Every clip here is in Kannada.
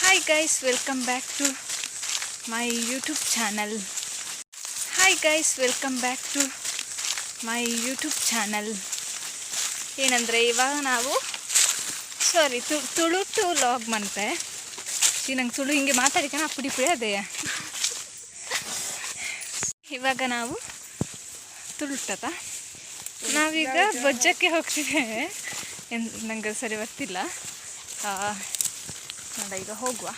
Hi guys, welcome back to my YouTube channel. Hi guys, welcome back to my YouTube channel. ಏನಂದರೆ ಇವಾಗ ನಾವು ತುಳು ಟು ಲಾಗ್ ಮಂತೆ ನಂಗೆ ತುಳು ಹಿಂಗೆ ಮಾತಾಡಿಕನ ಪುಡಿ ಪುಡಿ ಅದೇ ಇವಾಗ ನಾವು ತುಳುಟದ ನಾವೀಗ ಬೊಜ್ಜಕ್ಕೆ ಹೋಗ್ತಿದ್ದೇವೆ ನಂಗೆ ಸರಿ ಗೊತ್ತಿಲ್ಲ ನೋಡ ಈಗ ಹೋಗುವ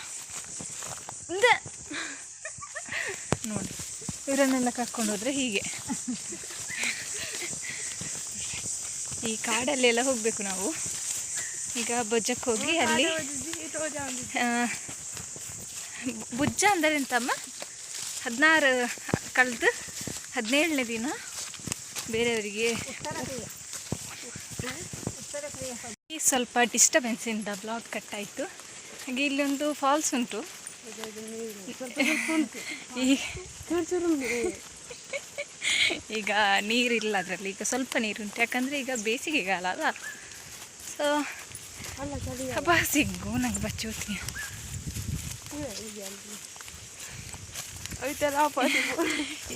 ನೋಡಿ ಇವರನ್ನೆಲ್ಲ ಕರ್ಕೊಂಡು ಹೋದರೆ ಹೀಗೆ ಈ ಕಾಡಲ್ಲೆಲ್ಲ ಹೋಗಬೇಕು ನಾವು ಈಗ ಬೊಜ್ಜಕ್ಕೆ ಹೋಗಿ ಅಲ್ಲಿ ಬುಜ್ಜ ಅಂದರೆ ಎಂತಮ್ಮ 16 ಕಳೆದು 17ನೇ ದಿನ ಬೇರೆಯವರಿಗೆ ಸ್ವಲ್ಪ ಡಿಸ್ಟರ್ಬೆನ್ಸಿಂದ ಬ್ಲಾಗ್ ಕಟ್ಟಾಯಿತು. ಹಾಗೆ ಇಲ್ಲೊಂದು ಫಾಲ್ಸ್ ಉಂಟು. ಈಗ ನೀರಿಲ್ಲ ಅದರಲ್ಲಿ, ಈಗ ಸ್ವಲ್ಪ ನೀರುಂಟು, ಯಾಕಂದರೆ ಈಗ ಬೇಸಿಗೆಗಾಲ ಅಲ್ಲ. ಸೊ ಹಬ್ಬ ಸಿಗ್ಗು ನಂಗೆ ಬಚ್ಚೋತಿ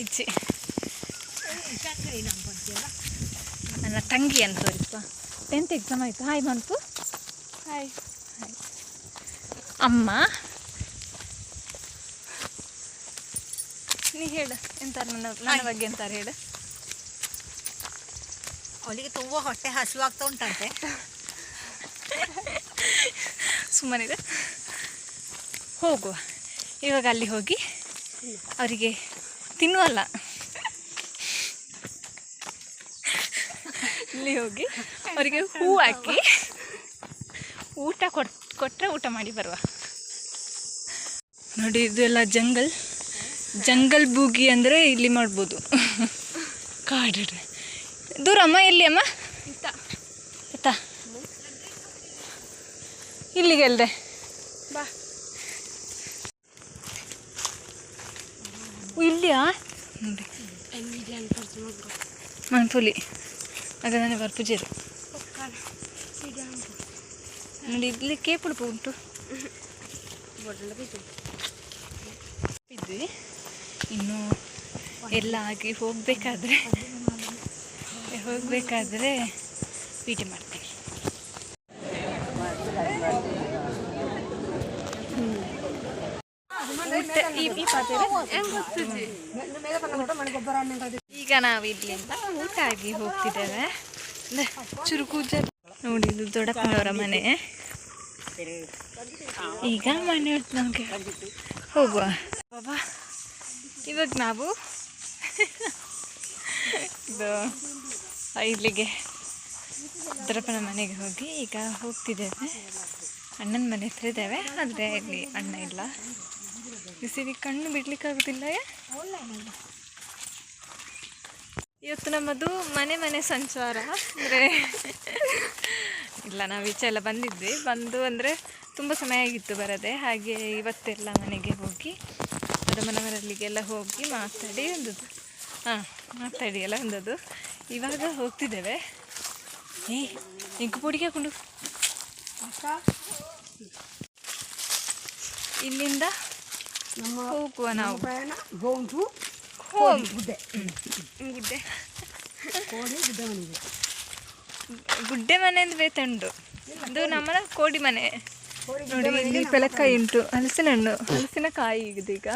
ಈಚೆ ನನ್ನ ತಂಗಿ ಅಂತ ತೋರಿಪ್ಪ. 10th ಎಕ್ಸಾಮ್ ಆಯಿತು. ಹಾಯ್ ಮನ್ಪು. ಹಾಯ್ ಹಾಯ್ ಅಮ್ಮ. ನೀ ಹೇಳು ಎಂತಾರೆ ನನ್ನ ಬಗ್ಗೆ ಎಂತಾರೆ ಹೇಳು. ಅವಳಿಗೆ ತುಂಬ ಹೊಟ್ಟೆ ಹಸಿವಾಗ್ತಾ ಉಂಟಂತೆ. ಸುಮ್ಮನಿದೆ, ಹೋಗುವ ಇವಾಗ. ಅಲ್ಲಿ ಹೋಗಿ ಅವರಿಗೆ ತಿನ್ನುವಲ್ಲ, ಇಲ್ಲಿ ಹೋಗಿ ಅವರಿಗೆ ಹೂ ಹಾಕಿ ಊಟ ಕೊಟ್ಟರೆ ಊಟ ಮಾಡಿ ಬರುವ. ನೋಡಿ ಇದೆಲ್ಲ ಜಂಗಲ್ ಬೂಗಿ ಅಂದರೆ ಇಲ್ಲಿ ಮಾಡ್ಬೋದು. ಕಾಡು ದೂರ ಅಮ್ಮ. ಎಲ್ಲಿ ಅಮ್ಮ? ಆಯ್ತಾ ಇಲ್ಲಿಗೆ ಅಲ್ದೆ ಬಾ. ಇಲ್ಲಿಯಾ ನೋಡಿ ಮನ್ಪುಲಿ ಆಗ ನನಗೆ ಬರ್ಪುಜೇರು ನೋಡಿ. ಇಲ್ಲಿ ಕೇಪುಡುಪು ಉಂಟು. ಇದ್ವಿ ಇನ್ನು ಎಲ್ಲ ಆಗಿ ಹೋಗಬೇಕಾದ್ರೆ ಪೀಟಿ ಮಾಡ್ತೀನಿ. ಈಗ ನಾವು ಇಲ್ಲಿಂದ ಊಟ ಆಗಿ ಹೋಗ್ತಿದ್ದೇವೆ. ಚುರುಕೂಜ ನೋಡಿ, ಇದು ದೊಡ್ಡಪ್ಪನವರ ಮನೆ. ಈಗ ಮನೆ ನಮಗೆ ಹೋಗುವ ಬಾಬಾ. ಇವಾಗ ನಾವು ಇದು ಇಲ್ಲಿಗೆ ದೊಡ್ಡಪ್ಪನ ಮನೆಗೆ ಹೋಗಿ ಈಗ ಹೋಗ್ತಿದ್ದೇವೆ. ಅಣ್ಣನ ಮನೆ ಹತ್ರ ಇದ್ದೇವೆ, ಆದರೆ ಇಲ್ಲಿ ಅಣ್ಣ ಇಲ್ಲ. ಬಿಸಿಲಿ ಕಣ್ಣು ಬಿಡ್ಲಿಕ್ಕಾಗೋದಿಲ್ಲ. ಇವತ್ತು ನಮ್ಮದು ಮನೆ ಸಂಚಾರ. ಅಂದರೆ ಇಲ್ಲ, ನಾವು ಈಚೆ ಎಲ್ಲ ಬಂದು ಅಂದರೆ ತುಂಬ ಸಮಯ ಆಗಿತ್ತು ಬರದೆ. ಹಾಗೆ ಇವತ್ತೆಲ್ಲ ಮನೆಗೆ ಹೋಗಿ ದೊಡ್ಡಮ್ಮನವರಲ್ಲಿಗೆಲ್ಲ ಹೋಗಿ ಮಾತಾಡಿ ಎಲ್ಲ ಬಂದದ್ದು. ಇವಾಗ ಹೋಗ್ತಿದ್ದೇವೆ. ಎಂಕು ಪುಡಿಗೆ ಕೊಂಡು ಇಲ್ಲಿಂದ ಹೋಗುವ ನಾವು. ಗುಡ್ಡೆ ಮನೆ ಅಂದ್ರೆ ಬೇತುಂಡು. ಅದು ನಮ್ಮನ ಕೋಡಿ ಮನೆ. ನೋಡಿ ಇಲ್ಲಿ ಪೆಲಕಾಯಿ ಉಂಟು, ಹಲಸಿನಕಾಯಿ ಈಗ.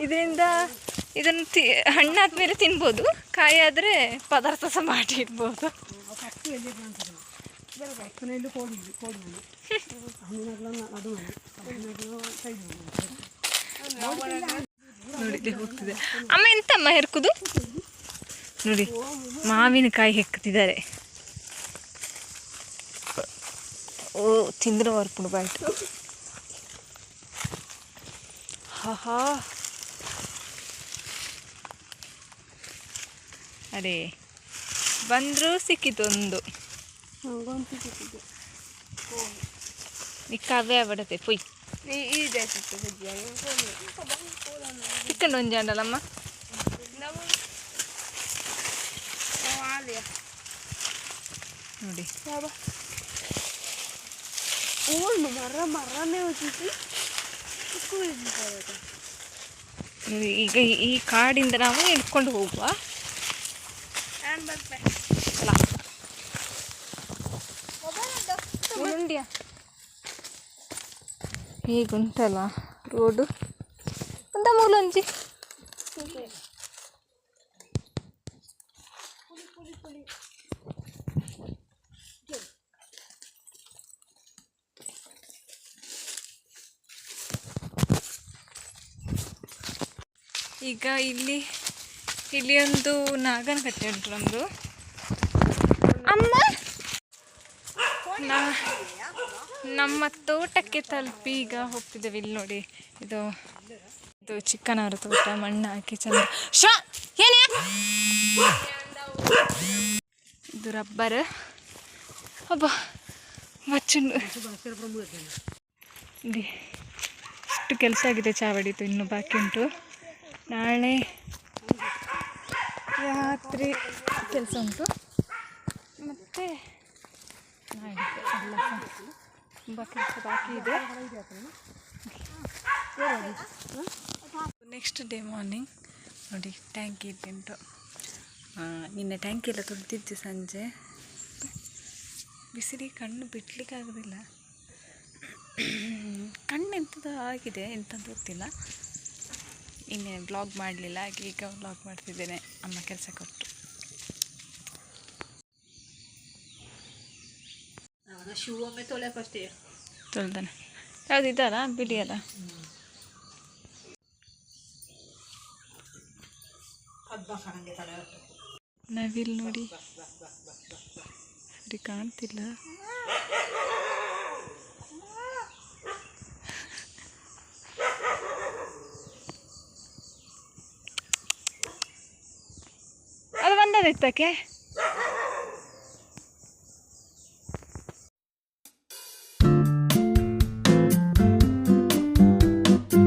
ಇದರಿಂದ ಇದನ್ನು ಹಣ್ಣಾದ್ಮೇಲೆ ತಿನ್ಬೋದು, ಕಾಯಿ ಆದರೆ ಪದಾರ್ಥ ಸಹ ಮಾಡಿ ಇಡ್ಬೋದು. ನೋಡಿ ಹೋಗ್ತಿದೆ ಅಮ್ಮ. ಎಂತಮ್ಮ ಹೆರ್ಕುದು ನೋಡಿ, ಮಾವಿನಕಾಯಿ ಹೆಕ್ತಿದ್ದಾರೆ. ಓ ತಿಂದ್ರೆ ಬರ್ಪುಡು ಬಾಯ್ತು. ಹಾ ಅದೇ ಬಂದರೂ ಸಿಕ್ಕಿತು ಒಂದು. ಕಾವ್ಯ ಬಡತೆ ಪೊಯ್ ಚಿಕ್ಕಂಡು ಒಂಜಿ ಅಂಡಲಮ್ಮ. ನೋಡಿ ಮರನೇ ನೋಡಿ, ಈಗ ಈ ಕಾಡಿಂದ ನಾವು ಹಿಡ್ಕೊಂಡು ಹೋಗುವ ಅಲ್ಲ ಉಂಡಿಯಾ ಹೀಗುಂಟಲ್ಲ ರೋಡು ಒಂದ ಮೂಲೊಂಜಿ ಈಗ ಇಲ್ಲಿ ಒಂದು ನಾಗನ ಕಟ್ಟೆ ಉಂಟು ನಮ್ಮದು. ಅಮ್ಮ ನಮ್ಮ ತೋಟಕ್ಕೆ ತಲುಪಿ ಈಗ ಹೋಗ್ತಿದ್ದೇವೆ. ಇಲ್ಲಿ ನೋಡಿ, ಇದು ಚಿಕ್ಕನವರ ತೋಟ, ಮಣ್ಣು ಹಾಕಿ ಚಂದ. ಇದು ರಬ್ಬರ್ ಹಬ್ಬ ಮಚ್ಚುಂಡು. ಇಷ್ಟು ಕೆಲಸ ಆಗಿದೆ, ಚಾವಡಿತು ಇನ್ನೂ ಬಾಕಿ ಉಂಟು. ನಾಳೆ ರಾತ್ರಿ ಕೆಲಸ ಉಂಟು, ಮತ್ತು ನಾಡಿದ್ದು ಎಲ್ಲ ತುಂಬ ಕೆಲಸ ಬಾಕಿ ಇದೆ. ನೆಕ್ಸ್ಟ್ ಡೇ ಮಾರ್ನಿಂಗ್ ನೋಡಿ, ಟ್ಯಾಂಕಿ ಇದ್ದುಂಟು. ನಿನ್ನೆ ಟ್ಯಾಂಕಿ ಎಲ್ಲ ತುಳಿದಿದ್ದು ಸಂಜೆ. ಬಿಸಿಲಿಗೆ ಕಣ್ಣು ಬಿಡಲಿಕ್ಕಾಗೋದಿಲ್ಲ. ಕಣ್ಣು ಎಂಥದ್ದು ಆಗಿದೆ, ಎಂಥದ್ದು ಗೊತ್ತಿಲ್ಲ. ಇನ್ನೇ ವ್ಲಾಗ್ ಮಾಡಲಿಲ್ಲ, ಹಾಗೆ ಈಗ ವ್ಲಾಗ್ ಮಾಡ್ತಿದ್ದೇನೆ. ಅಮ್ಮ ಕೆಲಸ ಕೊಟ್ಟು ಶೂ ಒಮ್ಮೆ ತೊಳೆಯಕ್ಕಷ್ಟೇ ತೊಳ್ದಾನೆ. ಯಾವ್ದು ಇದಲ್ಲ ಬಿಳಿ ಅಲ್ಲ, ನವಿಲ್ ನೋಡಿ, ಸರಿ ಕಾಣ್ತಿಲ್ಲ. ಅದು ಬಂದದ ಇತ್ತಕ್ಕೆ